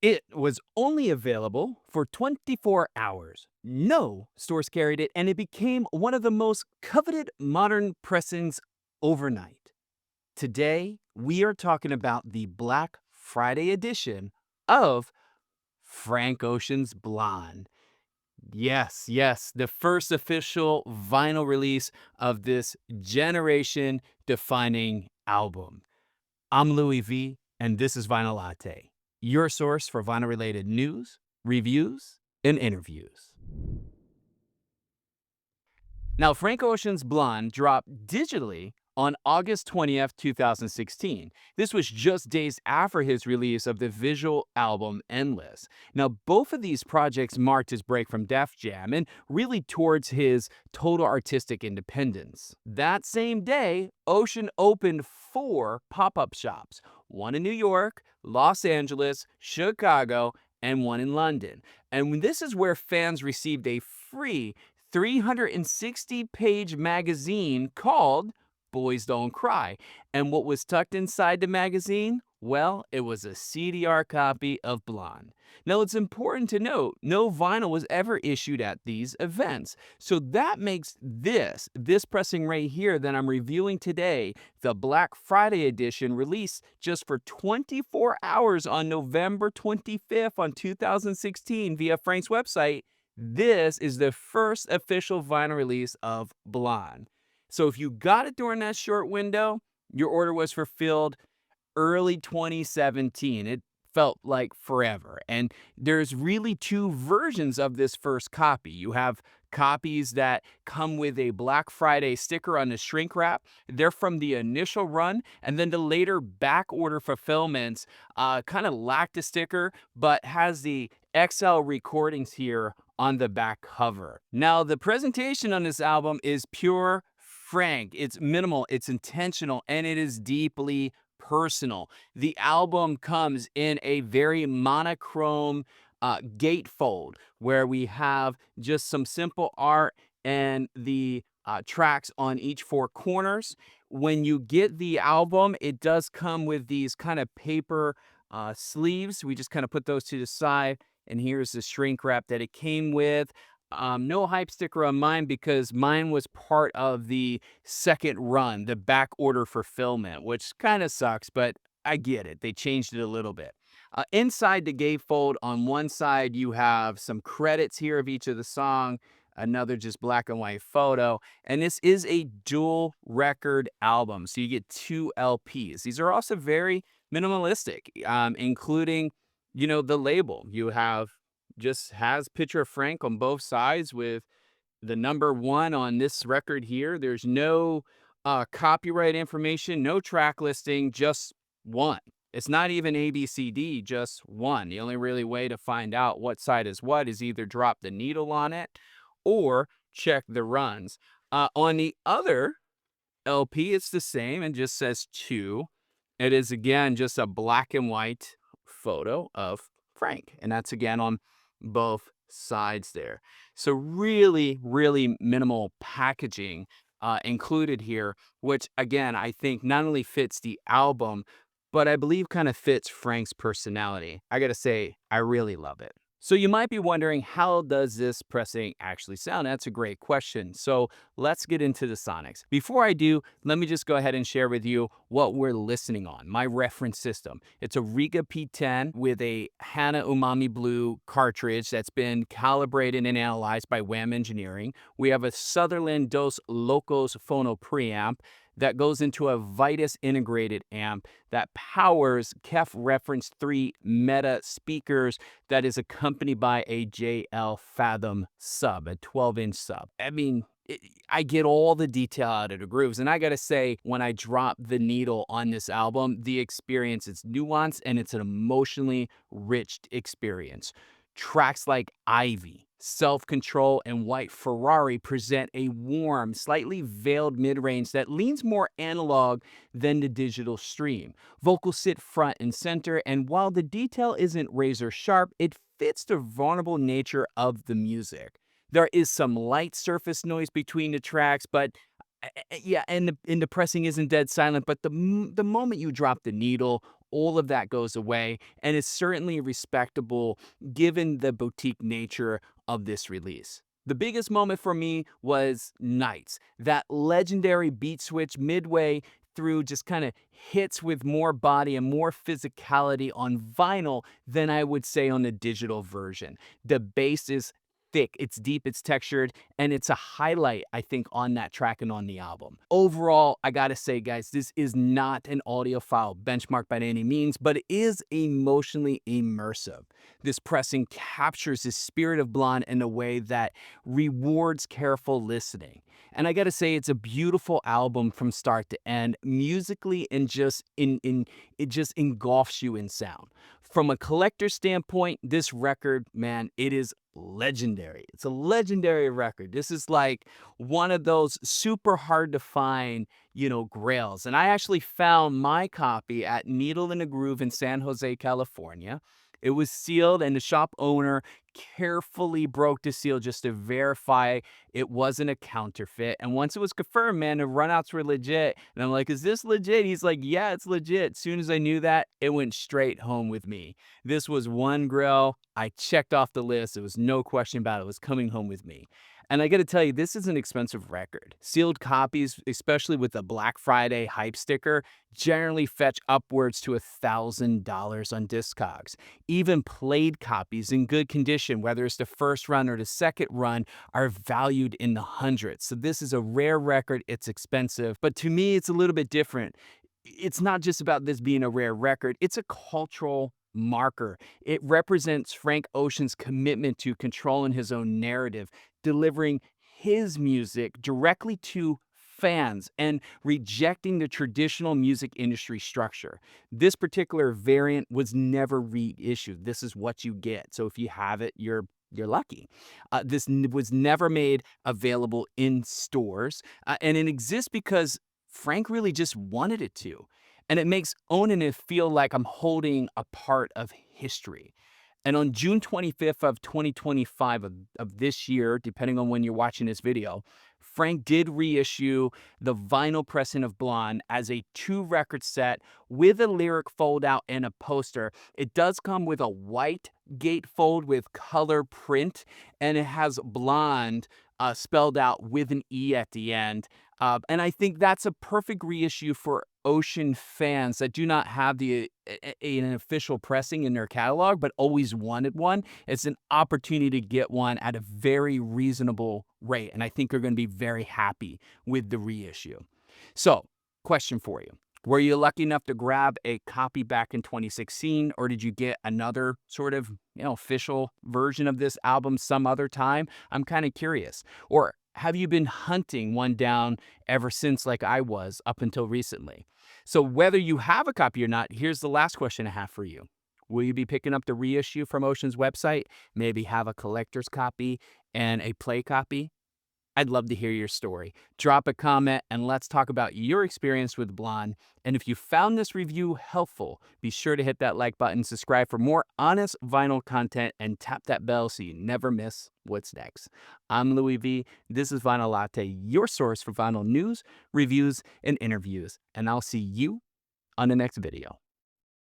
It was only available for 24 hours. No stores carried it, and it became one of the most coveted modern pressings overnight. Today, we are talking about the Black Friday edition of Frank Ocean's Blonde. Yes, yes, the first official vinyl release of this generation defining album. I'm Louis V, and this is Vinyl Latte, your source for vinyl related news, reviews, and interviews. Now, Frank Ocean's Blonde dropped digitally on August 20th, 2016. This was just days after his release of the visual album Endless. Now, both of these projects marked his break from Def Jam and really towards his total artistic independence. That same day, Ocean opened 4 pop-up shops, one in New York, Los Angeles, Chicago, and one in London. And this is where fans received a free 360-page magazine called Boys Don't Cry. And what was tucked inside the magazine? Well, it was a CDR copy of Blonde. Now, it's important to note, no vinyl was ever issued at these events. So that makes this pressing right here that I'm reviewing today, the Black Friday edition, released just for 24 hours on November 25th on 2016 via Frank's website. This is the first official vinyl release of Blonde. So if you got it during that short window, your order was fulfilled early 2017. It felt like forever. And there's really 2 versions of this first copy. You have copies that come with a Black Friday sticker on the shrink wrap. They're from the initial run, and then the later back order fulfillments kind of lack the sticker, but has the XL recordings here on the back cover. Now, the presentation on this album is pure Frank. It's minimal, it's intentional, and it is deeply personal. The album comes in a very monochrome gatefold where we have just some simple art and the tracks on each 4 corners. When you get the album, it does come with these kind of paper sleeves. We just kind of put those to the side, and here's the shrink wrap that it came with. No hype sticker on mine because mine was part of the second run, the back order fulfillment, which kind of sucks, but I get it. They changed it a little bit. Inside the gatefold, on one side, you have some credits here of each of the song, another just black and white photo. And this is a dual record album, so you get 2 LPs. These are also very minimalistic, including, the label. You have just has picture of Frank on both sides with the number 1 on this record here. There's no copyright information, no track listing, just 1. It's not even ABCD, just 1. The only really way to find out what side is what is either drop the needle on it or check the runs. On the other LP, it's the same and just says 2. It is, again, just a black and white photo of Frank, and that's, again, on both sides there. So really, really minimal packaging included here, which, again, I think not only fits the album, but I believe kind of fits Frank's personality. I gotta say, I really love it. So you might be wondering, how does this pressing actually sound? That's a great question. So let's get into the sonics. Before I do, let me just go ahead and share with you what we're listening on, my reference system. It's a Rega P10 with a Hana Umami Blue cartridge that's been calibrated and analyzed by Wham Engineering. We have a Sutherland Dos Locos phono preamp that goes into a Vitus integrated amp that powers KEF Reference 3 Meta speakers that is accompanied by a JL Fathom sub, a 12-inch sub. I mean, I get all the detail out of the grooves. And I gotta say, when I drop the needle on this album, the experience is nuanced and it's an emotionally rich experience. Tracks like Ivy, Self-Control, and White Ferrari present a warm, slightly veiled mid-range that leans more analog than the digital stream. Vocals sit front and center, and while the detail isn't razor sharp, it fits the vulnerable nature of the music. There is some light surface noise between the tracks, but Yeah, and the pressing isn't dead silent, but the moment you drop the needle, all of that goes away, and it's certainly respectable given the boutique nature of this release. The biggest moment for me was Nights. That legendary beat switch midway through just kind of hits with more body and more physicality on vinyl than I would say on the digital version. The bass is thick, it's deep, it's textured, and it's a highlight, I think, on that track and on the album. Overall, I gotta say, guys, this is not an audiophile benchmark by any means, but it is emotionally immersive. This pressing captures the spirit of Blonde in a way that rewards careful listening. And I gotta say, it's a beautiful album from start to end, musically and just in it just engulfs you in sound. From a collector standpoint, this record, man, it is legendary. It's a legendary record. This is like one of those super hard to find, grails. And I actually found my copy at Needle in a Groove in San Jose, California. It was sealed, and the shop owner carefully broke the seal just to verify it wasn't a counterfeit. And once it was confirmed, man, the runouts were legit. And I'm like, is this legit? He's like, yeah, it's legit. As soon as I knew that, it went straight home with me. This was one grill I checked off the list. It was no question about it. It was coming home with me. And I got to tell you, this is an expensive record. Sealed copies, especially with a Black Friday hype sticker, generally fetch upwards to $1,000 on Discogs. Even played copies in good condition, whether it's the first run or the second run, are valued in the hundreds. So this is a rare record. It's expensive. But to me, it's a little bit different. It's not just about this being a rare record, it's a cultural marker. It represents Frank Ocean's commitment to controlling his own narrative, delivering his music directly to fans and rejecting the traditional music industry structure. This particular variant was never reissued. This is what you get. So if you have it, you're lucky. Was never made available in stores, and it exists because Frank really just wanted it to. And it makes owning it feel like I'm holding a part of history. And on June 25th of 2025 of this year, depending on when you're watching this video, Frank did reissue the vinyl pressing of Blonde as a 2-record set with a lyric fold out and a poster. It does come with a white gatefold with color print, and it has Blonde spelled out with an E at the end. And I think that's a perfect reissue for Ocean fans that do not have an official pressing in their catalog, but always wanted one. It's an opportunity to get one at a very reasonable rate, and I think you're going to be very happy with the reissue. So, question for you. Were you lucky enough to grab a copy back in 2016, or did you get another sort of, official version of this album some other time? I'm kind of curious. Or have you been hunting one down ever since, like I was up until recently? So whether you have a copy or not, here's the last question I have for you. Will you be picking up the reissue from Ocean's website? Maybe have a collector's copy and a play copy? I'd love to hear your story. Drop a comment and let's talk about your experience with Blonde. And if you found this review helpful, be sure to hit that like button, subscribe for more honest vinyl content, and tap that bell so you never miss what's next. I'm Louis V. This is Vinyl Latte, your source for vinyl news, reviews, and interviews. And I'll see you on the next video.